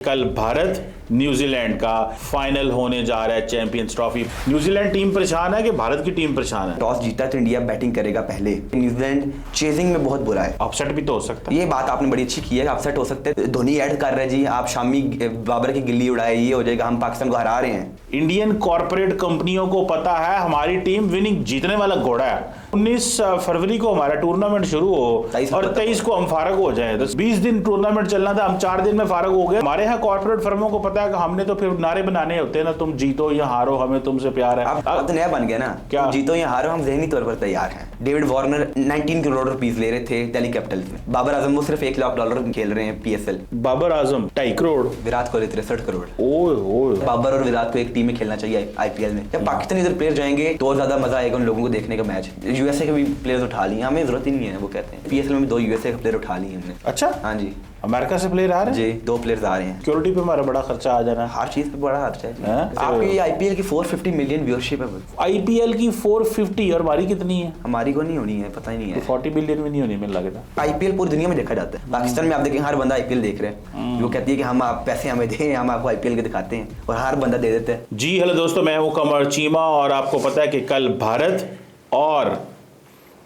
कल भारत न्यूजीलैंड का फाइनल होने जा रहा है चैंपियंस ट्रॉफी। न्यूजीलैंड टीम परेशान है कि भारत की टीम परेशान है? टॉस जीता तो इंडिया बैटिंग करेगा पहले। न्यूजीलैंड चेजिंग में बहुत बुरा है। अपसेट भी तो हो सकता है। ये बात आपने बड़ी अच्छी की है, अपसेट हो सकते हैं। धोनी ऐड कर रहे हैं जी, आप शामी बाबर की गिल्ली उड़ाए, ये हो जाएगा, हम पाकिस्तान को हरा रहे हैं। इंडियन कॉर्पोरेट कंपनियों को पता है हमारी टीम विनिंग जीतने वाला घोड़ा है। 19 फरवरी को हमारा टूर्नामेंट शुरू हो और 23 को हम फारग हो जाए। 20 दिन टूर्नामेंट चलना था, हम 4 दिन में फारग हो गए। हमारे यहाँ कॉर्पोरेट फर्मों को पता है कि हमने तो फिर नारे बनाने होते हैं ना, तुम जीतो या हारो हमें तुमसे प्यार है। अब तो नया बन गया ना, क्या जीतो या हारो हम जहनी तौर पर तैयार हैं। डेविड वार्नर 19 करोड़ रुपीस ले रहे थे दिल्ली कैपिटल्स में। बाबर आजम वो सिर्फ $1 लाख खेल रहे हैं PSL। बाबर आजम 2.5 करोड़, विराट कोहली 63 करोड़। ओए बाबर और विराट को एक टीम में खेलना चाहिए IPL में। जब पाकिस्तानी इधर प्लेयर जाएंगे तो और ज्यादा मजा आएगा उन लोगों को देखने का मैच। USA के भी प्लेयर्स उठा लिए, हमें जरूरत ही नहीं है। वो कहते हैं PSL में 2 USA के प्लेयर उठा लिए हमने। अच्छा, हाँ जी, अमेरिका से प्लेयर आ रहे हैं जी 2 प्लेयर्स आ रहे हैं। सिक्योरिटी पे हमारा बड़ा खर्चा आ जाना है। हर चीज पे बड़ा खर्चा है। हाँ? आपकी IPL की 450 मिलियन व्यूअरशिप है। IPL की 450 और हमारी कितनी है? हमारी को नहीं होनी है, पता ही नहीं है। 40 बिलियन में नहीं होनी मिल लगता। IPL पूरी दुनिया में देखा जाता है। पाकिस्तान में आप देखें हर बंदा IPL देख रहे हैं। वो कहती है कि हम आप पैसे हमें दें, हम आपको IPL के दिखाते हैं, और हर बंदा दे देता है। जी हेलो दोस्तों, मैं हूं कमर चीमा और आपको पता है कि कल भारत और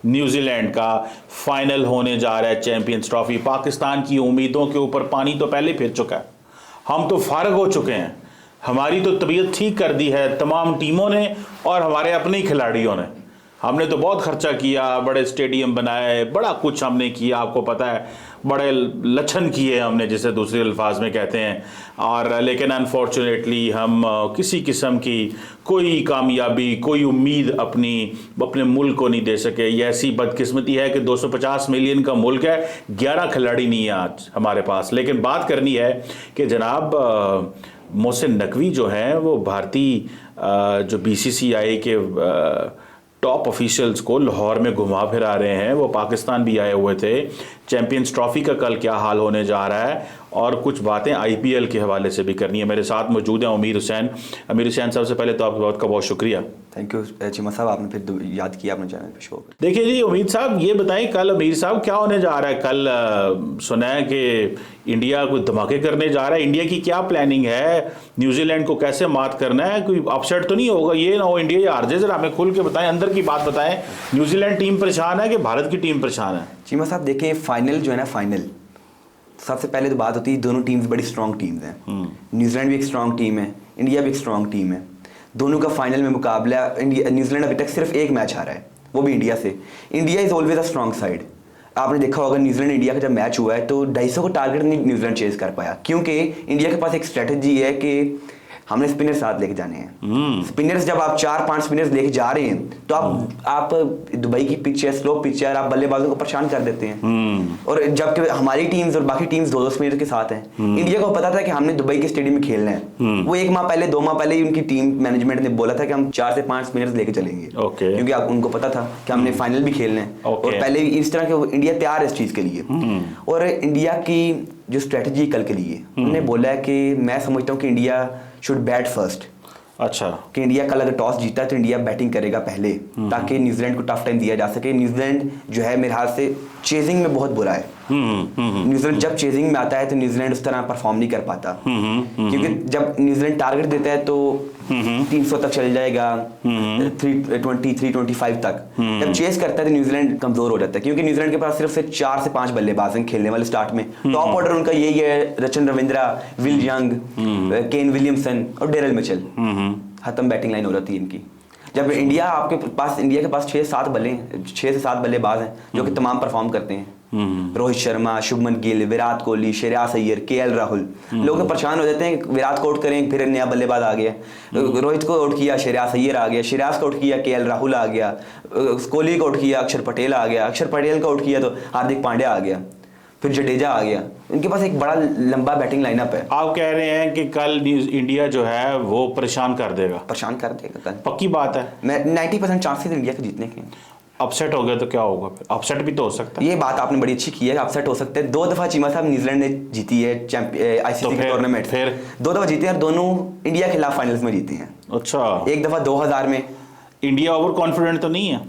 न्यूजीलैंड का फाइनल होने जा रहा है चैंपियंस ट्रॉफी। पाकिस्तान की उम्मीदों के ऊपर पानी तो पहले फिर चुका है। हम तो फारग हो चुके हैं। हमारी तो तबीयत ठीक कर दी है तमाम टीमों ने और हमारे अपने ही खिलाड़ियों ने। हमने तो बहुत खर्चा किया, बड़े स्टेडियम बनाए, बड़ा कुछ हमने किया, आपको पता है, बड़े लच्छन किए हमने, जिसे दूसरे अल्फाज में कहते हैं। और लेकिन अनफॉर्चुनेटली हम किसी किस्म की कोई कामयाबी, कोई उम्मीद अपने मुल्क को नहीं दे सके। ये ऐसी बदकिस्मती है कि 250 मिलियन का मुल्क है, 11 खिलाड़ी नहीं है आज हमारे पास। लेकिन बात करनी है कि जनाब मोहसिन नकवी जो हैं वो भारतीय जो BCCI के टॉप ऑफिशियल्स को लाहौर में घुमा फिरा रहे हैं। वो पाकिस्तान भी आए हुए थे। चैंपियंस ट्रॉफी का कल क्या हाल होने जा रहा है और कुछ बातें IPL के हवाले से भी करनी है। मेरे साथ मौजूद हैं अमीर हुसैन। अमीर हुसैन साहब से पहले तो आपका बहुत शुक्रिया। थैंक यू चीमा साहब, आपने फिर याद किया अपने चैनल पे शो पे। देखिए जी उमीद साहब, ये बताएं कल अमीर साहब क्या होने जा रहा है? कल सुना है कि इंडिया कोई धमाके करने जा रहा है। इंडिया की क्या प्लानिंग है? न्यूजीलैंड को कैसे मात करना है? कोई अपसेट तो नहीं होगा? ये ना हो इंडिया या हार जाए। जरा हमें खुल के बताएं, अंदर की बात बताएं। न्यूजीलैंड टीम परेशान है कि भारत की टीम परेशान है? चीमा साहब देखें, फाइनल जो है ना, फाइनल सबसे पहले तो बात होती है दोनों टीम्स बड़ी स्ट्रॉन्ग टीम्स हैं। न्यूजीलैंड भी एक स्ट्रॉन्ग टीम है, इंडिया भी एक स्ट्रॉन्ग टीम है। दोनों का फाइनल में मुकाबला। न्यूजीलैंड अभी तक सिर्फ एक मैच हारा है, वो भी इंडिया से। India is always a strong side. आपने देखा होगा न्यूजीलैंड इंडिया का जब मैच हुआ है तो 250 को टारगेट नहीं न्यूजीलैंड चेज कर पाया, क्योंकि इंडिया के पास एक स्ट्रेटजी है कि हमने स्पिनर साथ लेके जाने हैं। स्पिनर्स जब आप 4-5 स्पिनर्स लेके जा रहे हैं तो आप दुबई की पिच है, स्लो पिच है, आप बल्लेबाजों को परेशान कर देते हैं। और जबकि हमारी टीम्स और बाकी टीम्स 2-2 स्पिनर के साथ हैं। इंडिया को पता था कि हमने दुबई के स्टेडियम में खेलना है। वो 1 माह पहले 2 माह पहले ही उनकी टीम मैनेजमेंट ने बोला था कि हम 4 से 5 स्पिनर्स लेके चलेंगे, क्योंकि उनको पता था कि हमने फाइनल भी खेलना है। और पहले इस तरह के इंडिया तैयार है इस चीज के लिए। और इंडिया की जो स्ट्रेटजी कल के लिए उन्होंने बोला है कि मैं समझता हूँ कि इंडिया शुड बैट फर्स्ट। अच्छा, कि इंडिया कल अगर टॉस जीता है तो इंडिया बैटिंग करेगा पहले, ताकि न्यूजीलैंड को टफ टाइम दिया जा सके। न्यूजीलैंड जो है मेरे हाथ से चेजिंग में बहुत बुरा है। न्यूजीलैंड जब चेजिंग में आता है तो न्यूजीलैंड उस तरह परफॉर्म नहीं कर पाता, क्योंकि जब न्यूजीलैंड टारगेट देता है तो 300 तक चल जाएगा, 320 325 तक। जब चेस करता है तो न्यूजीलैंड कमजोर हो जाता है, क्योंकि न्यूजीलैंड के पास सिर्फ 4 से 5 बल्लेबाज हैं खेलने वाले स्टार्ट में। टॉप ऑर्डर उनका यही है, Rachin Ravindra, Will Young, Kane Williamson और डेरल मिचेल। खत्म बैटिंग लाइन हो जाती है इनकी। जब इंडिया के पास 6 से 7 बल्लेबाज हैं जो कि तमाम परफॉर्म करते हैं। रोहित शर्मा, शुभमन गिल, विराट कोहली, श्रेयस अय्यर, KL राहुल। लोग परेशान हो जाते हैं, विराट को आउट करें फिर नया बल्लेबाज आ गया, रोहित को आउट किया श्रेयस अय्यर आ गया, श्रेयस को आउट किया KL राहुल आ गया, कोहली को आउट किया अक्षर पटेल आ गया, अक्षर पटेल को आउट किया तो हार्दिक पांड्या आ गया, फिर जडेजा आ गया। इनके पास एक बड़ा लंबा बैटिंग लाइनअप है। आप कह रहे हैं कि कल इंडिया जो है वो परेशान कर देगा कल। पक्की बात है। 90% चांसेस इंडिया के जीतने के। अपसेट हो गया तो क्या होगा? फिर अपसेट भी तो हो सकता है। ये बात आपने बड़ी अच्छी की है, अपसेट हो सकते हैं। 2 दफा चीमा साहब न्यूजीलैंड ने जीती है ICC के टूर्नामेंट। फिर 2 दफा जीते हैं और दोनों इंडिया के खिलाफ फाइनल्स में जीते हैं। अच्छा, एक दफा 2000 में। इंडिया ओवर कॉन्फिडेंट तो नहीं है?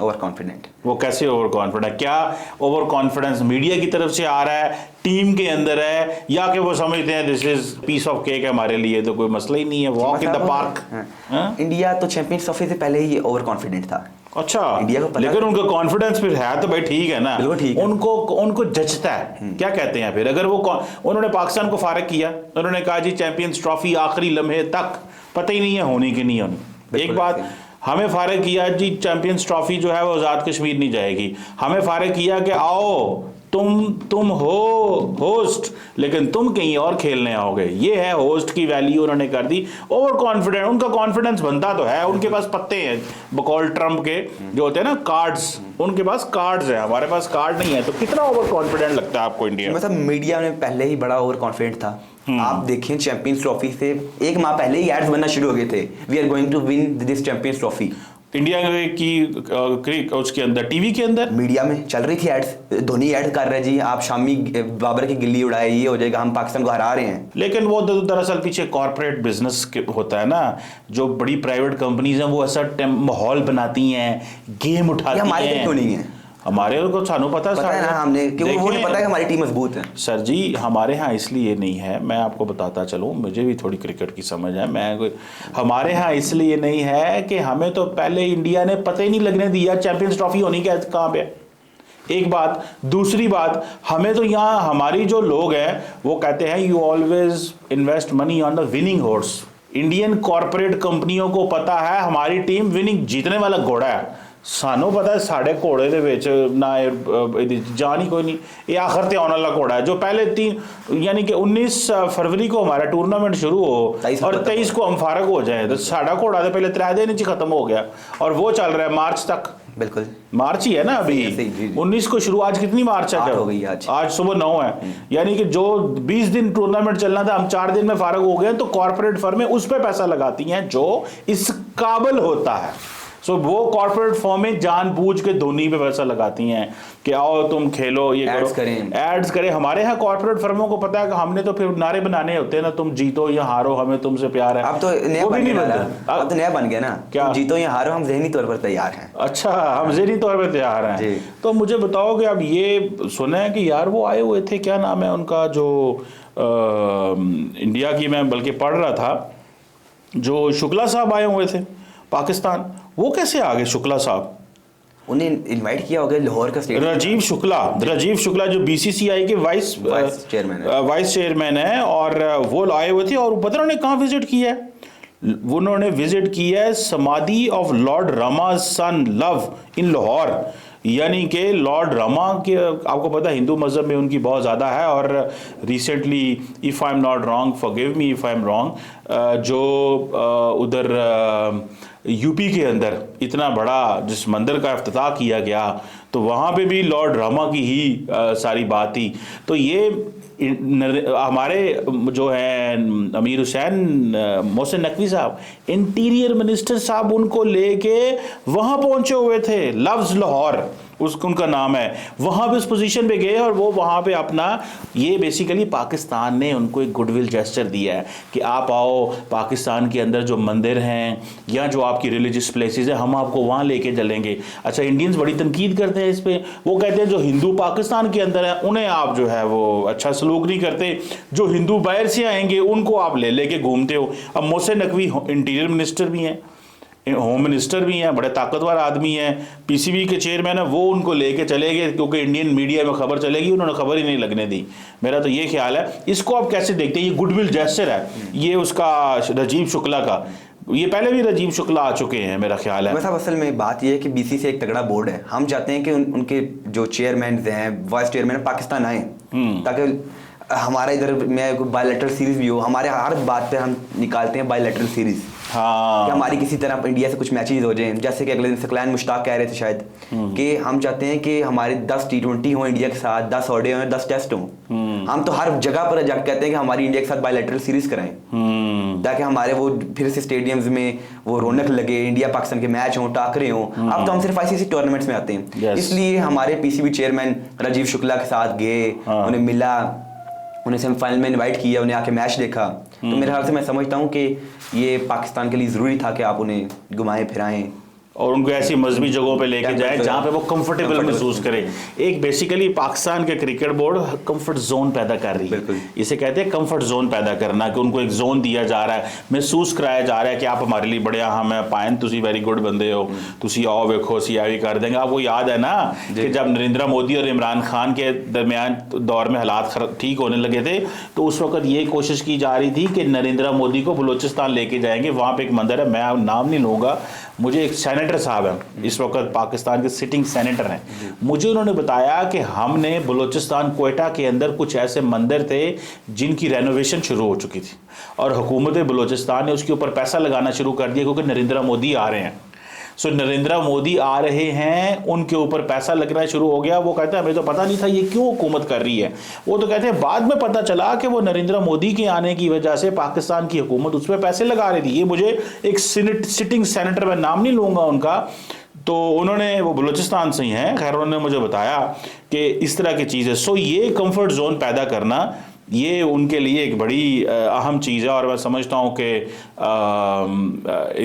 Over confident. वो कैसे ओवर कॉन्फिडेंट? क्या ओवर कॉन्फिडेंस मीडिया की तरफ से आ रहा है, टीम के अंदर है, या कि वो समझते हैं this is peace of cake है हमारे लिए, तो कोई मसला ही नहीं है, walk in the park. India तो चैंपियंस ट्रॉफी से पहले ही ओवर कॉन्फिडेंट था। अच्छा, इंडिया को लेकिन उनका कॉन्फिडेंस फिर है तो भाई ठीक है ना, ठीक है। उनको जचता है। क्या कहते हैं फिर, अगर वो उन्होंने पाकिस्तान को फारिग किया, उन्होंने कहा जी चैंपियंस ट्रॉफी आखिरी लम्हे तक पता ही नहीं है होनी कि नहीं होनी। एक बात, हमें फारिग किया जी चैंपियंस ट्रॉफी जो है वो आज़ाद कश्मीर नहीं जाएगी, हमें फारिग किया कि आओ तुम हो होस्ट लेकिन तुम कहीं और खेलने आओगे। ये है होस्ट की वैल्यू उन्होंने कर दी। ओवर कॉन्फिडेंट, उनका कॉन्फिडेंस बनता तो है, उनके पास पत्ते हैं बकौल ट्रम्प के जो होते हैं ना कार्ड्स, उनके पास कार्ड्स हैं, हमारे पास कार्ड नहीं है। तो कितना ओवर कॉन्फिडेंट लगता है आपको इंडिया? मतलब मीडिया में पहले ही बड़ा ओवर कॉन्फिडेंट था। आप देखें चैंपियंस ट्रॉफी से एक माह पहले ही एड्स बनना शुरू हो गए थे, we are going to win this Champions Trophy. India की उसके अंदर टीवी के अंदर मीडिया में चल रही थी एड्स, धोनी ऐड कर रहे जी आप शामी बाबर की गिल्ली उड़ाए, ये हो जाएगा, हम पाकिस्तान को हरा रहे हैं। लेकिन वो दरअसल पीछे कॉर्पोरेट बिजनेस होता है ना, जो बड़ी प्राइवेट कंपनीज हैं वो ऐसा माहौल बनाती हैं, गेम उठाती हैं। हमारे क्यों नहीं है? हमारे को सानू पता है ना, हमने क्योंकि वो नहीं पता है कि हमारी टीम मजबूत है। सर जी हमारे यहाँ इसलिए नहीं है, मैं आपको बताता चलूँ, मुझे भी थोड़ी क्रिकेट की समझ है। हमारे यहाँ इसलिए नहीं है कि हमें तो पहले इंडिया ने पता ही नहीं लगने दिया चैंपियंस ट्रॉफी होनी क्या कहाँ पे। एक बात, दूसरी बात, हमें तो यहाँ हमारी जो लोग हैं वो कहते हैं you always invest money on the winning horse. Indian corporate कंपनियों को पता है हमारी टीम विनिंग जीतने वाला घोड़ा है। सानू पता है साढ़े घोड़े दे विच ना जान ही कोई नहीं, ये आखिर ते आने वाला घोड़ा है जो पहले 3 यानी कि 19 फरवरी को हमारा टूर्नामेंट शुरू हो और 23 को हम फारग हो जाए, तो साढ़ा घोड़ा तो पहले 3 दिन खत्म हो गया और वो चल रहा है मार्च तक। बिल्कुल मार्च ही है ना अभी, 19 को शुरू, आज कितनी मार्च है? हो गई आज सुबह 9 है। यानी कि जो 20 दिन टूर्नामेंट चलना था हम 4 दिन में फारग हो गए। तो कॉर्पोरेट फर्में उस पर पैसा लगाती हैं जो इस काबिल होता है। सो वो कॉर्पोरेट फर्में जानबूझ के धोनी पे पैसा लगाती हैं कि आओ तुम खेलो, ये करो, एड्स करें। हमारे यहाँ कॉर्पोरेट फर्मों को पता है कि हमने तो फिर नारे बनाने होते हैं ना, तुम जीतो या हारो हमें तुमसे प्यार है। अब तो नया बन गया, अब तो नया बन गया ना, क्या जीतो या हारो हम ज़हनी तौर पर तैयार हैं। अच्छा, हम ज़हनी तौर पर तैयार हैं। तो मुझे बताओ कि अब ये सुना है कि यार वो आए हुए थे, क्या नाम है उनका, जो इंडिया की, मैं बल्कि पढ़ रहा था, जो शुक्ला साहब आए हुए थे पाकिस्तान, वो कैसे आ गए शुक्ला साहब? उन्हें इनवाइट किया होगा लाहौर का स्टेट। राजीव शुक्ला जो बीसीसीआई के वाइस चेयरमैन है, और वो आए हुए थे। और पता उन्होंने कहाँ विजिट किया है? उन्होंने विजिट किया है samadhi of Lord Rama son Luv in Lahore. यानी कि लॉर्ड रामा के, आपको पता है हिंदू मज़हब में उनकी बहुत ज़्यादा है। और recently, if I am not wrong, forgive me if I am wrong, जो उधर यूपी के अंदर इतना बड़ा जिस मंदिर का इफ्तिताह किया गया, तो वहाँ पे भी लॉर्ड रामा की ही सारी बात थी। तो ये हमारे जो हैं अमीर हुसैन मोहसिन नकवी साहब, इंटीरियर मिनिस्टर साहब, उनको लेके वहाँ पहुँचे हुए थे। लव्स लाहौर उनका नाम है। वहाँ पे उस पोजीशन पे गए और वो वहाँ पे अपना, ये बेसिकली पाकिस्तान ने उनको एक गुडविल जेस्चर दिया है कि आप आओ, पाकिस्तान के अंदर जो मंदिर हैं या जो आपकी रिलीजियस प्लेसेस हैं हम आपको वहाँ लेके चलेंगे। अच्छा, इंडियंस बड़ी तनकीद करते हैं इस पर। वो कहते हैं जो हिंदू पाकिस्तान के अंदर है उन्हें आप जो है वो अच्छा सलूक नहीं करते, जो हिंदू बाहर से आएंगे उनको आप लेके घूमते हो। अब मोहसिन नकवी इंटीरियर मिनिस्टर भी हैं, होम मिनिस्टर भी हैं, बड़े ताकतवर आदमी हैं, पीसीबी के चेयरमैन है, वो उनको लेके चले गए क्योंकि इंडियन मीडिया में खबर चलेगी, उन्होंने खबर ही नहीं लगने दी। मेरा तो ये ख्याल है। इसको आप कैसे देखते हैं? ये गुडविल जेस्चर है ये उसका, राजीव शुक्ला का। ये पहले भी राजीव शुक्ला आ चुके हैं मेरा ख्याल है। साहब असल में बात ये है कि बीसी से एक तगड़ा बोर्ड है, हम चाहते हैं कि उनके जो चेयरमैन हैं, वाइस चेयरमैन पाकिस्तान आए, ताकि हमारा इधर में बायलैटरल सीरीज भी हो। हमारे हर बात पे हम निकालते हैं बायलैटरल सीरीज। हाँ, कि हमारी किसी तरह इंडिया से कुछ मैचेस हो जाएं। जैसे कि अगले दिन सकलैन मुश्ताक कह रहे थे शायद कि हम चाहते हैं कि हमारे 10 T20 हों इंडिया के साथ, 10 ओडीआई हों, 10 टेस्ट हों। हम तो हर जगह पर जाकर कहते हैं कि हमारी इंडिया के साथ बायलैटरल सीरीज कराएं, ताकि हमारे वो फिर से स्टेडियम्स में वो रौनक लगे, इंडिया पाकिस्तान के मैच हों, टाकरे हों। अब तो हम सिर्फ आईसीसी टूर्नामेंट्स में आते हैं। इसलिए हमारे पीसीबी चेयरमैन राजीव शुक्ला के साथ गए, उन्हें मिला, उन्हें सेमीफाइनल में इनवाइट किया, उन्हें आके मैच देखा। तो मेरे ख्याल से मैं समझता हूँ कि ये पाकिस्तान के लिए ज़रूरी था कि आप उन्हें घुमाएं फिराएं। और उनको ऐसी मजहबी जगहों पे लेके Temple जाए पे- जहाँ पे वो कंफर्टेबल Comfortable महसूस करें। एक बेसिकली पाकिस्तान के क्रिकेट बोर्ड कंफर्ट जोन पैदा कर रही है, बिल्कुल। इसे कहते हैं कंफर्ट जोन पैदा करना, कि उनको एक जोन दिया जा रहा है, महसूस कराया जा रहा है कि आप हमारे लिए बड़े अहम है, पायन तुसी वेरी गुड बंदे हो, तुसी आओ वेखो सी आई कर देंगे। आपको याद है ना कि जब नरेंद्र मोदी और इमरान खान के दरमियान दौर में हालात ठीक होने लगे थे, तो उस वक्त ये कोशिश की जा रही थी कि नरेंद्र मोदी को बलूचिस्तान लेके जाएंगे। वहाँ पे एक मंदिर है, मैं नाम नहीं लूँगा, मुझे एक सेनेटर साहब है इस वक्त पाकिस्तान के सिटिंग सेनेटर हैं, मुझे उन्होंने बताया कि हमने बलूचिस्तान क्वेटा के अंदर कुछ ऐसे मंदिर थे जिनकी रेनोवेशन शुरू हो चुकी थी और हुकूमत बलूचिस्तान ने उसके ऊपर पैसा लगाना शुरू कर दिया क्योंकि नरेंद्र मोदी आ रहे हैं। सो नरेंद्र मोदी आ रहे हैं, उनके ऊपर पैसा लगना शुरू हो गया। वो कहते हैं हमें तो पता नहीं था ये क्यों हुकूमत कर रही है। वो तो कहते हैं बाद में पता चला कि वो नरेंद्र मोदी के आने की वजह से पाकिस्तान की हुकूमत उस पर पैसे लगा रही थी। ये मुझे एक सिटिंग सेनेटर, मैं नाम नहीं लूँगा उनका, तो उन्होंने, वो बलूचिस्तान से ही हैं, खैर उन्होंने मुझे बताया कि इस तरह की चीज़ है। सो ये कंफर्ट जोन पैदा करना, ये उनके लिए एक बड़ी अहम चीज़ है और मैं समझता हूँ कि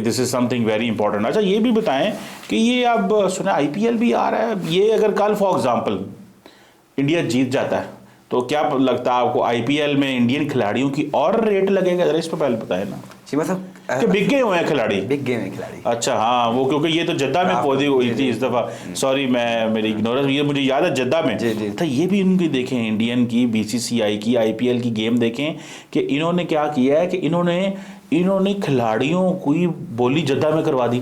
this is something very important. अच्छा ये भी बताएं कि ये अब सुना आईपीएल भी आ रहा है, ये अगर कल फॉर एग्जांपल इंडिया जीत जाता है तो क्या लगता है आपको आईपीएल में इंडियन खिलाड़ियों की और रेट लगेगा? जरा इस पर पहले बताएं ना शिवा साहब कि बिक गए हुए हैं खिलाड़ी। बिग गेम है खिलाड़ी। अच्छा हाँ, वो क्योंकि ये तो जद्दा में पौधी हुई थी इस दफ़ा, सॉरी मैं मेरी इग्नोरेंस, ये मुझे याद है जद्दा में जी, जी। था। ये भी इनकी देखें, इंडियन की बीसीसीआई की आईपीएल की गेम देखें कि इन्होंने क्या किया है कि इन्होंने खिलाड़ियों की बोली जद्दा में करवा दी,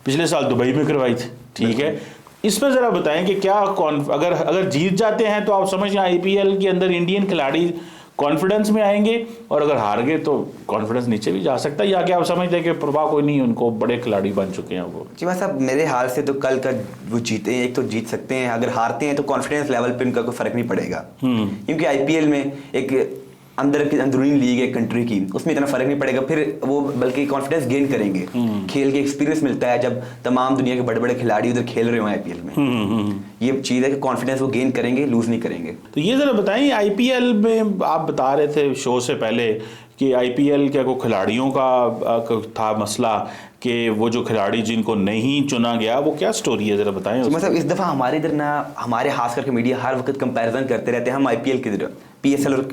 पिछले साल दुबई में करवाई थी, ठीक है। इस पर ज़रा बताएं कि क्या अगर जीत जाते हैं तो आप समझ आईपीएल के अंदर इंडियन खिलाड़ी कॉन्फिडेंस में आएंगे और अगर हार गए तो कॉन्फिडेंस नीचे भी जा सकता है, या क्या आप समझते हैं कि प्रभाव कोई नहीं, उनको बड़े खिलाड़ी बन चुके हैं वो? जी साहब मेरे हाल से तो कल का वो जीते हैं, एक तो जीत सकते हैं, अगर हारते हैं तो कॉन्फिडेंस लेवल पे उनका कोई फर्क नहीं पड़ेगा, क्योंकि आईपीएल में एक अंदर की अंदरूनी लीग है कंट्री की, उसमें इतना फर्क नहीं पड़ेगा, फिर वो बल्कि कॉन्फिडेंस गेन करेंगे, खेल के एक्सपीरियंस मिलता है जब तमाम दुनिया के बड़े बड़े खिलाड़ी उधर खेल रहे हो आईपीएल में। ये चीज़ है कि कॉन्फिडेंस वो गेन करेंगे, लूज नहीं करेंगे। तो ये जरा बताएं, आईपीएल में आप बता रहे थे शो से पहले कि आईपीएल क्या को खिलाड़ियों का था मसला कि वो जो खिलाड़ी जिनको नहीं चुना गया, वो क्या स्टोरी है, जरा बताएं। मतलब इस दफ़ा हमारे इधर ना, हमारे खास करके मीडिया हर वक्त कंपैरिजन करते रहते हैं, हम आईपीएल की तरह पीएसएल और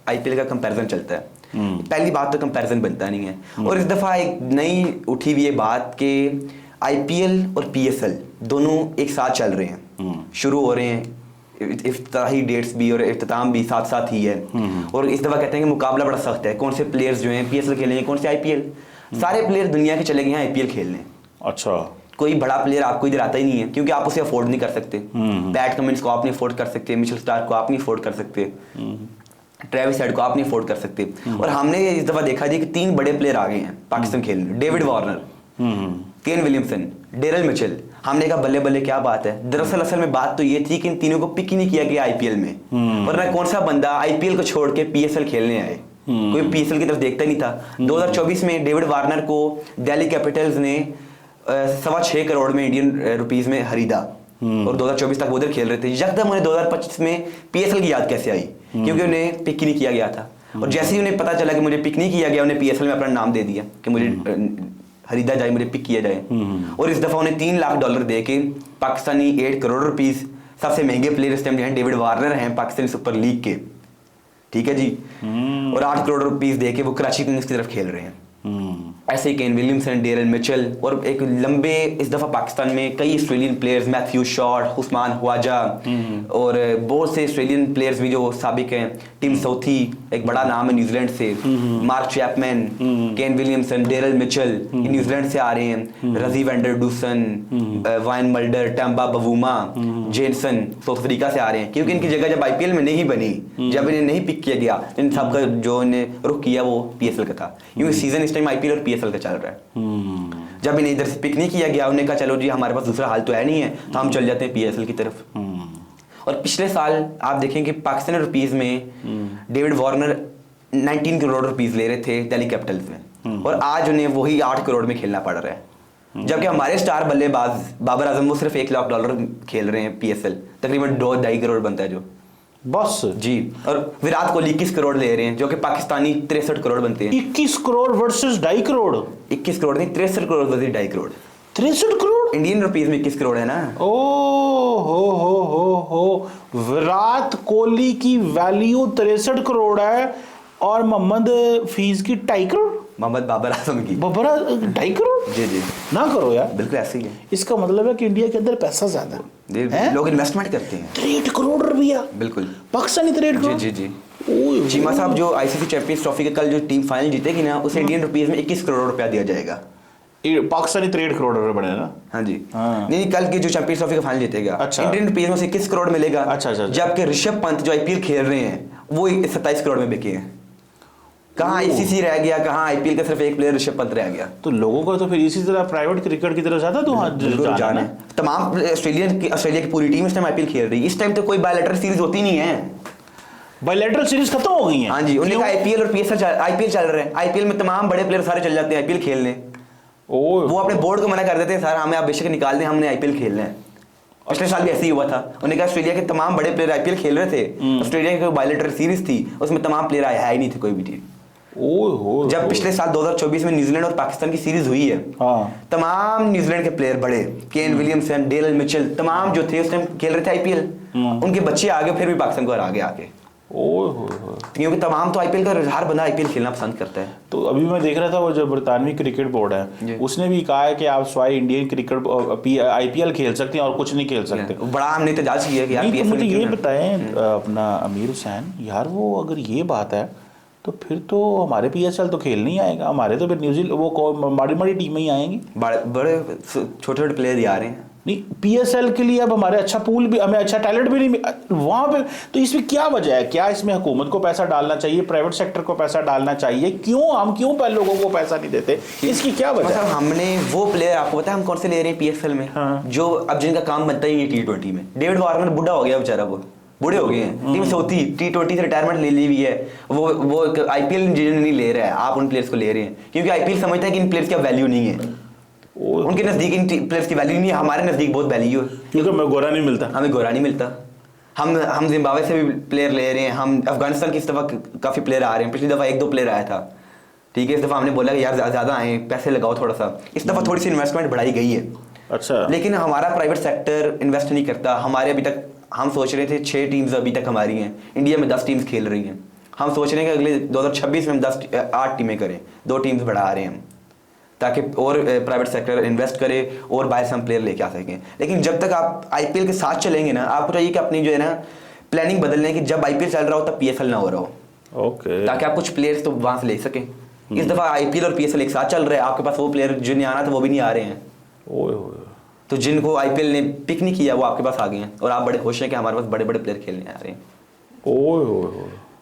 आईपीएल का कंपैरिजन चलता है। पहली बात तो कंपैरिजन बनता नहीं है, और इस दफ़ा एक नई उठी हुई है बात कि आईपीएल और पीएसएल दोनों एक साथ चल रहे हैं, शुरू हो रहे हैं, इफ्तिताही डेट्स भी और इख्तिताम भी साथ साथ ही है। और इस दफ़ा कहते हैं कि मुकाबला बड़ा सख्त है, कौन से प्लेयर्स जो हैं पीएसएल खेलेंगे, कौन से आईपीएल। सारे प्लेयर दुनिया के चले गए हैं आईपीएल खेलने। अच्छा, कोई बड़ा प्लेयर आपको इधर आता ही नहीं है, क्योंकि आप उसे अफोर्ड नहीं कर सकते। पैट कमिंस को आप नहीं अफोर्ड कर सकते, मिचेल स्टार्क को आप नहीं अफोर्ड कर सकते, ट्रेविस हेड को आप नहीं अफोर्ड कर सकते। और हमने इस दफा देखा जी कि 3 बड़े प्लेयर आ गए हैं पाकिस्तान खेलने, David Warner, Kane Williamson, Daryl Mitchell. हमने कहा बल्ले बल्ले क्या बात है। दरअसल असल में बात तो ये थी कि इन तीनों को पिक ही नहीं किया गया आईपीएल में, वरना कौन सा बंदा आईपीएल को छोड़ के पीएसएल खेलने आए, कोई पीएसएल की तरफ देखता नहीं था। 2024 में डेविड वार्नर को दिल्ली कैपिटल्स ने 6.25 करोड़ में इंडियन रुपीस में खरीदा, और 2024 तक वो उधर खेल रहे थे। यकदम उन्हें 2025 में पीएसएल की याद कैसे आई, क्योंकि उन्हें पिक ही नहीं किया गया था। और जैसे ही उन्हें पता चला कि मुझे पिक नहीं किया गया, उन्हें पीएसएल में अपना नाम दे दिया कि मुझे खरीदा जाए, मुझे पिक किया जाए। और इस दफा उन्हें $3 लाख दे के पाकिस्तानी 8 करोड़ रुपीस, सबसे महंगे प्लेयर इस टाइम जो हैं डेविड वार्नर हैं पाकिस्तानी सुपर लीग के, ठीक है जी, और 8 करोड़ रुपीस दे के वो कराची किंग्स की तरफ खेल रहे हैं। ऐसे ही केन विलियमसन, डेरल मिचेल, और एक लंबे इस दफ़ा पाकिस्तान में कई Australian players, Matthew Short, Usman Khawaja, और बहुत से ऑस्ट्रेलियन प्लेयर्स भी जो साबिक हैं। टिम साउथी एक बड़ा नाम है न्यूजीलैंड से, Mark Chapman, Kane Williamson, Daryl Mitchell New Zealand से आ रहे हैं, Rassie van der Dussen, Wiaan Mulder, Temba Bavuma, Jansen South Africa से आ रहे हैं, क्योंकि इनकी जगह जब आईपीएल में नहीं बनी, जब इन्हें नहीं पिक किया गया, इन सबका जो इन्हें रुख किया वो पीएसएल का था, क्योंकि सीजन इस टाइम आईपीएल और पीएसएल का चल रहा है। जब इन्हें इधर से पिक नहीं किया गया, उन्होंने कहा चलो जी हमारे पास दूसरा हाल तो है नहीं है, तो हम चल जाते हैं पीएसएल की तरफ। और पिछले साल आप देखें कि पाकिस्तानी रुपीस में डेविड वार्नर 19 करोड़ रुपीस ले रहे थे दिल्ली कैपिटल्स में, और आज उन्हें वही 8 करोड़ में खेलना पड़ रहा है। जबकि हमारे स्टार बल्लेबाज बाबर आजम वो सिर्फ $1 लाख खेल रहे हैं पीएसएल, तकरीबन 2-2.5 करोड़ बनता है जो बस जी। और विराट कोहली 21 करोड़ ले रहे हैं, जो कि पाकिस्तानी 63 करोड़ बनते हैं। 21 करोड़ वर्सेस 2.5 करोड़? 21 करोड़ नहीं, 63 crore versus 2.5 crore. 63 crore? Indian rupees में 21 करोड़ है ना। ओ हो विराट कोहली की वैल्यू 63 करोड़ है और मोहम्मद फीस की 2.5 करोड़, मोहम्मद बाबर आजम की बबरा 2.5 करोड़। जी ना करो यार, बिल्कुल ऐसे ही है। इसका मतलब है कि इंडिया के अंदर पैसा ज्यादा है, लोग इन्वेस्टमेंट करते हैं। 63 करोड़ रुपया बिल्कुल पाकिस्तानी 63 करोड़। जी जी जी। चीमा साहब, जो आईसीसी चैंपियंस ट्रॉफी का कल जो टीम फाइनल जीतेगी ना, उसे इंडियन रुपीज में 21 करोड़ रुपया दिया जाएगा। पाकिस्तानी 63 करोड़ रुपए बने ना। हाँ जी। हाँ। नहीं, कल की जो चैंपियंस ट्रॉफी का फाइनल जीतेगा, अच्छा। इंडियन रुपीज में उसे 21 करोड़ मिलेगा। अच्छा। जबकि ऋषभ पंत जो आईपीएल खेल रहे हैं वो 27 करोड़ में बिके हैं। कहाँ आईसीसी रह गया, कहाँ आईपीएल का सिर्फ एक प्लेयर ऋषभ पंत रह गया। तो लोगों को तो फिर इसी तरह प्राइवेट क्रिकेट की तरफ ज्यादा तो जाना है। तमाम ऑस्ट्रेलिया की पूरी टीम इस टाइम आईपीएल खेल रही है। इस टाइम तो कोई बायलैटरल सीरीज होती नहीं है। बायलैटरल सीरीज खत्म हो गई है। हाँ जी, उन्हें आईपीएल और आईपीएल चल रहे हैं। आईपीएल में तमाम बड़े प्लेयर सारे चल जाते हैं आईपीएल खेलने। वो अपने बोर्ड को मना कर देते हैं, सर हमें आप बेशक निकाल दें, हमने आईपीएल खेलना है। पिछले साल भी ऐसे ही हुआ था। उन्होंने कहा ऑस्ट्रेलिया के तमाम बड़े प्लेयर आईपीएल खेल रहे थे, ऑस्ट्रेलिया की कोई बायलैटरल सीरीज थी, उसमें तमाम प्लेयर आए ही नहीं थे कोई भी टीम। जब पिछले साल 2024 में न्यूजीलैंड और पाकिस्तान की सीरीज हुई है, तमाम न्यूजीलैंड के प्लेयर बड़े, केन विलियमसन, डेल मिचेल, तमाम जो थे उस टाइम खेल रहे थे आईपीएल, उनके बच्चे आगे फिर भी पाकिस्तान को हरा गए आके। क्योंकि तमाम तो आईपीएल का हर बंदा आईपीएल खेलना पसंद करता है। तो अभी मैं देख रहा था वो जो बरतानवी क्रिकेट बोर्ड है उसने भी कहा है कि आप स्वाई इंडियन क्रिकेट आईपीएल खेल सकते हैं और कुछ नहीं खेल सकते। बड़ा हमने एहतजाज किया कि नहीं, तो मुझे ये बताएं अपना अमीर हुसैन यार, वो अगर ये बात है तो फिर तो हमारे पीएसएल तो खेल नहीं आएगा, हमारे तो फिर न्यूजीलैंड वो बड़ी टीमें ही आएंगी, बड़े छोटे प्लेयर ही आ रहे हैं। नहीं, पीएसएल के लिए अब हमारे अच्छा पूल भी, हमें अच्छा टैलेंट भी नहीं वहां पे। तो इसमें क्या वजह है? क्या इसमें हुकूमत को पैसा डालना चाहिए, प्राइवेट सेक्टर को पैसा डालना चाहिए? हम क्यों पहले लोगों को पैसा नहीं देते? इसकी क्या वजह है? हमने वो प्लेयर, आपको पता है हम कौन से ले रहे हैं पीएसएल में? हाँ। जो अब जिनका काम बनता है ये T20 में। डेविड वार्नर बुढ़ा हो गया बेचारा, वो बूढ़े हो गए हैं, टीम से होती T20 से रिटायरमेंट ले ली हुई है, वो आईपीएल नहीं ले रहा है, आप उन प्लेयर्स को ले रहे हैं क्योंकि आईपीएल समझता है कि इन प्लेयर्स की वैल्यू नहीं है। उनके नजदीक इन प्लेयर्स की वैल्यू नहीं है, हमारे नजदीक बहुत वैल्यू है क्योंकि हमें गोरा नहीं मिलता। हमें गोरा नहीं मिलता। हम जिम्बाब्वे से भी प्लेयर ले रहे हैं, हम अफगानिस्तान की इस दफ़ा काफ़ी प्लेयर आ रहे हैं। पिछली दफ़ा 1-2 प्लेयर आया था, ठीक है, इस दफ़ा हमने बोला कि यार ज़्यादा आए, पैसे लगाओ थोड़ा सा। इस दफ़ा थोड़ी सी इन्वेस्टमेंट बढ़ाई गई है। अच्छा। लेकिन हमारा प्राइवेट सेक्टर इन्वेस्ट नहीं करता। हमारे अभी तक हम सोच रहे थे 6 टीम्स अभी तक हमारी हैं, इंडिया में 10 टीम्स खेल रही हैं। हम सोच रहे हैं कि अगले 2026 में हम 8 टीमें करें, 2 टीम्स बढ़ा रहे हैं हम, ताकि और प्राइवेट सेक्टर इन्वेस्ट करे और बाहर से हम प्लेयर लेके आ सकें। लेकिन जब तक आप आईपीएल के साथ चलेंगे ना, आपको चाहिए कि अपनी जो है ना प्लानिंग बदल लें कि जब आईपीएल चल रहा हो तब पीएसएल ना हो रहा हो। ओके। ताकि आप कुछ प्लेयर्स तो वहां से ले सकें। इस दफ़ा आईपीएल और पीएसएल एक साथ चल रहे हैं, आपके पास वो प्लेयर जिन्हें आना था वो भी नहीं आ रहे हैं। तो जिनको आईपीएल ने पिक नहीं किया वो आपके पास आ गए हैं और आप बड़े खुश हैं कि हमारे पास बड़े बड़े प्लेयर खेलने आ रहे हैं।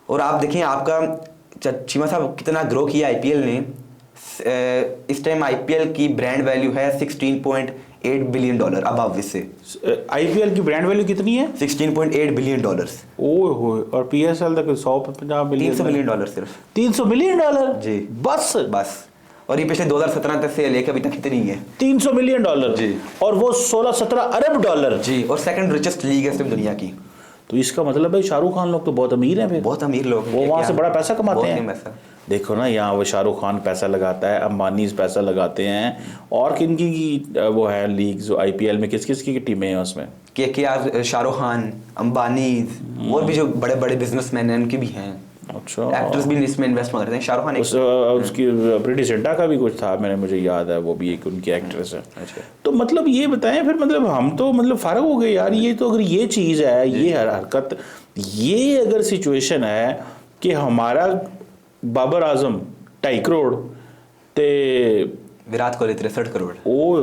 और आप देखिए आपका चीमा साहब कितना ग्रो किया आईपीएल ने। इस टाइम आईपीएल की ब्रांड वैल्यू है $16.8 बिलियन अबव इससे। आईपीएल की ब्रांड वैल्यू कितनी है? $16.8 बिलियन। और पीएसएल तक 150 बिलियन, $300 बिलियन सिर्फ। $300 बिलियन जी, बस। और ये पिछले 2017 तक से लेकर अभी तक कितनी है? $300 बिलियन जी, और वो 16-17 अरब डॉलर जी, और सेकंड रिचेस्ट लीग है दुनिया की। तो इसका मतलब है शाहरुख खान लोग तो बहुत अमीर हैं, फिर बहुत अमीर लोग, वो वहां से बड़ा पैसा कमाते हैं। देखो ना, यहाँ वो शाहरुख खान पैसा लगाता है, अंबानी पैसा लगाते हैं, और किन की वो है लीग जो आईपीएल में किस किस की टीमें हैं उसमें? KKR, शाहरुख खान, अंबानी और भी जो बड़े बड़े बिजनेसमैन हैं उनकी भी हैं। अच्छा, एक्टर्स भी इसमें इन्वेस्ट करते हैं। शाहरुख खान उसकी प्रीति जिंटा का भी कुछ था, मुझे याद है, वो भी एक उनकी एक्ट्रेस है। अच्छा। तो मतलब ये बताएं फिर, मतलब हम तो मतलब फारग हो गए यार। ये तो अगर ये चीज़ है, ये हरकत, ये अगर सिचुएशन है कि हमारा बाबर आजम 2.5 करोड़ ते विराट कोहली 63 करोड़। ओए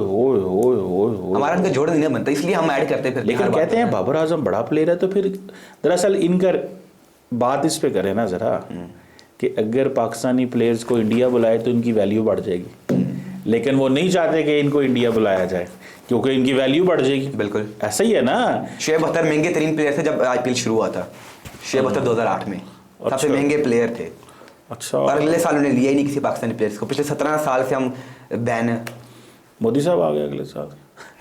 हमारा इनका जोड़ नहीं बनता, इसलिए हम ऐड करते हैं। लेकिन कहते हैं बाबर आजम बड़ा प्लेयर है, तो फिर दरअसल इनका बात इस पे करें ना जरा कि अगर पाकिस्तानी प्लेयर्स को इंडिया बुलाए तो इनकी वैल्यू बढ़ जाएगी, लेकिन वो नहीं चाहते कि इनको इंडिया बुलाया जाए क्योंकि इनकी वैल्यू बढ़ जाएगी। बिल्कुल ऐसा ही है ना। शुएब अख्तर महंगे तरीन प्लेयर थे जब आईपीएल शुरू हुआ था। शुएब अख्तर 2008 में सबसे महंगे प्लेयर थे। अच्छा। और अगले साल उन्हें लिया ही नहीं किसी पाकिस्तानी प्लेयर्स को। पिछले 17 साल से हम बैन है। मोदी साहब आ गए अगले साल।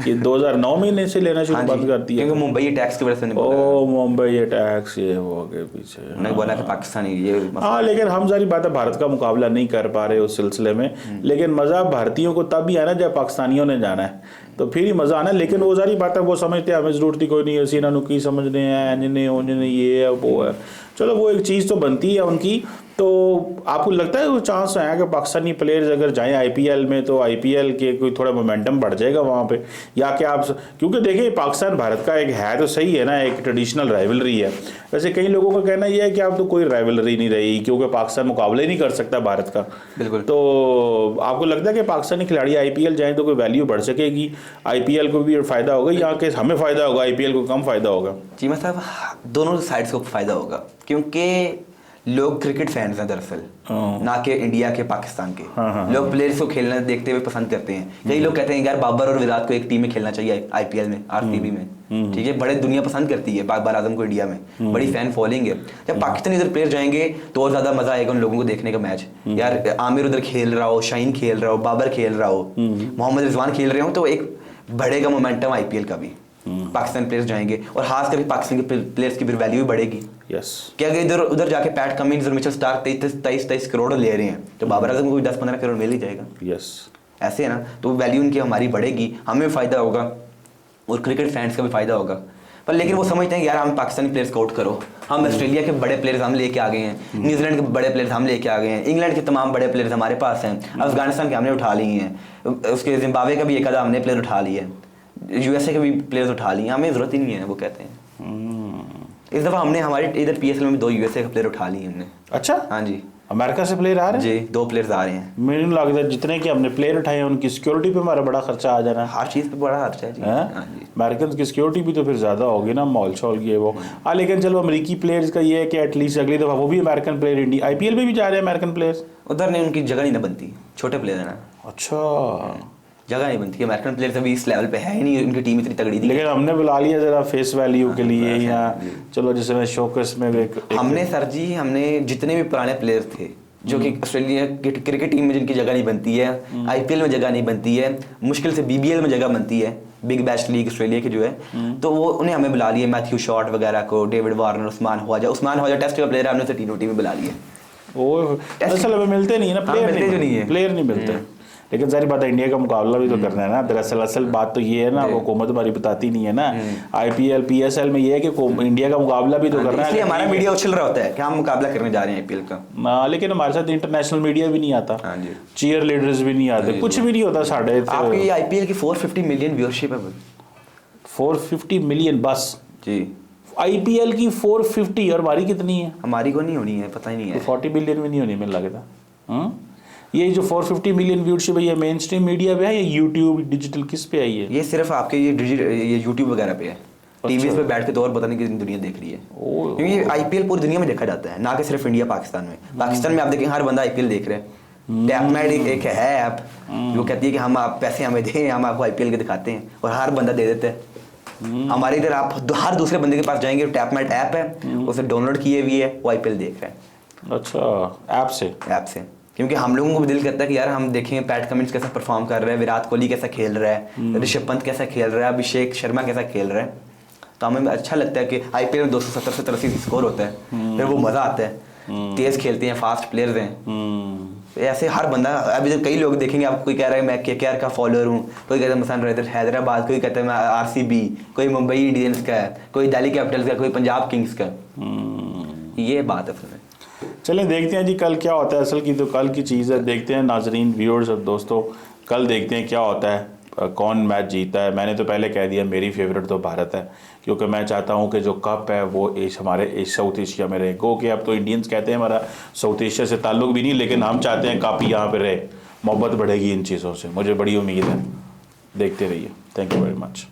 ये 2009 में से लेना शुरू बंद कर दिया, क्योंकि मुंबई टैक्स की वजह से ओ मुंबई टैक्स ये हो गए पीछे, उन्होंने बोला कि पाकिस्तानी ये हाँ। लेकिन हम सारी बात है भारत का मुकाबला नहीं कर पा रहे उस सिलसिले में, लेकिन मज़ा भारतीयों को तब भी आना जब पाकिस्तानियों ने जाना है, तो फिर ही मज़ा आना। लेकिन वो सारी बात है वो समझते हैं हमें ज़रूरत ही कोई नहीं, ऐसी इन्होंने की समझने हैं इंजने उंजने ये है वो है, चलो वो एक चीज़ तो बनती है उनकी। तो आपको लगता है वो चांस है कि पाकिस्तानी प्लेयर्स अगर जाएं आईपीएल में तो आईपीएल के कोई थोड़ा मोमेंटम बढ़ जाएगा वहाँ पे, या कि आप, क्योंकि देखिए पाकिस्तान भारत का एक है तो सही है ना, एक ट्रेडिशनल राइवलरी है। वैसे कई लोगों का कहना यह है कि अब तो कोई राइवलरी नहीं रही क्योंकि पाकिस्तान मुकाबला ही नहीं कर सकता भारत का। बिल्कुल। तो आपको लगता है कि पाकिस्तानी खिलाड़ी आईपीएल जाएं तो कोई वैल्यू बढ़ सकेगी, आईपीएल को भी फ़ायदा होगा या कि हमें फ़ायदा होगा आईपीएल को कम फ़ायदा होगा? चीमा साहब दोनों साइड्स को फ़ायदा होगा, क्योंकि लोग क्रिकेट फैंस हैं दरअसल, ना कि इंडिया के पाकिस्तान के। लोग प्लेयर्स को खेलना देखते हुए पसंद करते हैं। कई लोग कहते हैं यार बाबर और विराट को एक टीम में खेलना चाहिए आईपीएल में, आरसीबी में, ठीक है, बड़े दुनिया पसंद करती है बाबर आजम को इंडिया में, बड़ी फैन फॉलोइंग है। जब पाकिस्तानी इधर प्लेयर जाएंगे तो और ज्यादा मजा आएगा उन लोगों को देखने का मैच। यार आमिर उधर खेल रहा हो, शाहीन खेल रहा हो, बाबर खेल रहा हो, मोहम्मद रिजवान खेल रहे हो, तो एक बढ़ेगा मोमेंटम आईपीएल का भी। पाकिस्तान प्लेयर्स जाएंगे और खास करके पाकिस्तान के प्लेयर्स की फिर वैल्यू भी बढ़ेगी। यस, क्या अगर इधर उधर जाके पैट कमिंस और मिचेल स्टार्क 23 करोड़ ले रहे हैं तो बाबर आजम को भी 10-15 करोड़ मिल ही जाएगा। यस, ऐसे है ना, तो वैल्यू उनकी हमारी बढ़ेगी, हमें फायदा होगा और क्रिकेट फैंस का भी फायदा होगा। पर लेकिन वो समझते हैं कि यार हम पाकिस्तानी प्लेयर्स को आउट करो, हम ऑस्ट्रेलिया के बड़े प्लेयर्स हम लेके आ गए हैं, न्यूजीलैंड के बड़े प्लेयर्स हम लेके आ गए हैं, इंग्लैंड के तमाम बड़े प्लेयर्स हमारे पास हैं, अफगानिस्तान के हमने उठा लिए हैं, उसके जिम्बाब्वे का भी एक आधा हमने प्लेयर उठा लिया है, यूएसए के भी प्लेयर्स उठा लिए, हमें ज़रूरत ही नहीं है। वो कहते हैं इस दफ़ा हमने हमारे इधर पीएसएल में 2 यूएसए के प्लेयर उठा लिए हमने। अच्छा, हाँ जी, अमेरिका से प्लेयर आ रहे हैं जी, 2 प्लेयर्स आ रहे हैं। मेरे को लगता है जितने कि हमने प्लेयर उठाए हैं उनकी सिक्योरिटी पे हमारा बड़ा खर्चा आ जाना है, हर चीज़ पे बड़ा खर्चा है जी। हाँ जी, अमेरिकन की सिक्योरिटी भी तो फिर ज़्यादा होगी ना, मॉल शॉल ये वो। हाँ, लेकिन चलो अमेरिकी प्लेयर्स का ये है कि एटलीस्ट अगली दफ़ा वो भी अमेरिकन प्लेयर इंडिया आईपीएल में भी जा रहे हैं अमेरिकन प्लेयर्स। उधर नहीं, उनकी जगह नहीं ना बनती, छोटे प्लेयर है ना। अच्छा, जगह नहीं बनती, अमेरिकन प्लेयर्स अभी इस लेवल पे है ही नहीं, उनकी टीम इतनी तगड़ी थी। लेकिन हमने बुला लिया जरा फेस वैल्यू के लिए, या चलो जिसमें शोकस में हमने सर जी, हमने जितने भी पुराने प्लेयर थे जो कि ऑस्ट्रेलिया क्रिकेट टीम में जिनकी जगह नहीं बनती है, आईपीएल में जगह नहीं बनती है, मुश्किल से बीबीएल में जगह बनती है, बिग बैश लीग ऑस्ट्रेलिया की जो है, तो वो उन्हें हमें बुला लिया, मैथ्यू शॉट वगैरह को, David Warner, Usman Khawaja test का प्लेयर है, हमने उसे टी20 में बुला लिया। वो असल में मिलते नहीं है ना प्लेयर नहीं मिलते। लेकिन सारी बात है इंडिया का मुकाबला भी तो करना है ना, दरअसल असल बात तो ये है ना, वो हुकूमत हमारी बताती नहीं है ना। आईपीएल पीएसएल में ये है कि इंडिया का मुकाबला भी तो करना है, इसलिए हमारा मीडिया उछल रहा होता है कि हम मुकाबला करने जा रहे हैं आईपीएल का। लेकिन हमारे साथ इंटरनेशनल मीडिया भी नहीं आता, चीयर लीडर्स भी नहीं आते, कुछ भी नहीं होता साढ़े। आपकी आईपीएल की 450 मिलियन व्यूअरशिप है, 450 मिलियन बस जी, आईपीएल की 450, और हमारी कितनी है? हमारी को नहीं होनी है, पता ही नहीं है, 40 बिलियन में नहीं होनी मुझे लगता। ये जो 450 मिलियन व्यूअरशिप है ये मेन स्ट्रीम मीडिया पे है या यूट्यूब डिजिटल किस पे आई है? ये सिर्फ आपके ये यूट्यूब वगैरह पे है। टीवी पे बैठ के तो और पता नहीं कितनी दुनिया देख रही है, क्योंकि आईपीएल पूरी दुनिया में देखा जाता है, ना कि सिर्फ इंडिया पाकिस्तान में। पाकिस्तान में आप देखें हर बंदा आईपीएल देख रहे हैं। टैपमैट एक है ऐप जो कहती है कि हम आप पैसे हमें दें, हम आपको आईपीएल के दिखाते हैं, और हर बंदा दे देता है। हमारे इधर आप हर दूसरे बंदे के पास जाएंगे, टैपमैट ऐप है, उसे डाउनलोड किए हुए है, वो आईपीएल देख रहे हैं। अच्छा, ऐप से, क्योंकि हम लोगों को भी दिल करता है कि यार हम देखें पैट कमिंस कैसा परफॉर्म कर रहा है, विराट कोहली कैसा खेल रहा है, ऋषभ पंत कैसा खेल रहा है, अभिषेक शर्मा कैसा खेल रहा है, तो हमें अच्छा लगता है कि आईपीएल में 270 से 80 स्कोर होता है, फिर वो मज़ा आता है, तेज़ खेलते हैं, फास्ट प्लेयर्स हैं। ऐसे हर बंदा, अभी तो कई लोग देखेंगे, आप कोई कह रहा है मैं केकेआर का फॉलोअर हूँ, कोई कहता है मसलन हैदराबाद, कोई कहता है मैं आरसीबी, कोई मुंबई इंडियंस का है, कोई दिल्ली कैपिटल्स का, कोई पंजाब किंग्स का। ये बात है फिर। चलें देखते हैं जी कल क्या होता है, असल की तो कल की चीज़ है, देखते हैं नाजरीन, व्यूअर्स और दोस्तों, कल देखते हैं क्या होता है, कौन मैच जीता है। मैंने तो पहले कह दिया मेरी फेवरेट तो भारत है, क्योंकि मैं चाहता हूं कि जो कप है वो हमारे साउथ एशिया में रहे। गो कि अब तो इंडियंस कहते हैं हमारा साउथ एशिया से ताल्लुक भी नहीं, लेकिन हम चाहते हैं कप यहाँ पर रहे, मोहब्बत बढ़ेगी इन चीज़ों से, मुझे बड़ी उम्मीद है। देखते रहिए, थैंक यू वेरी मच।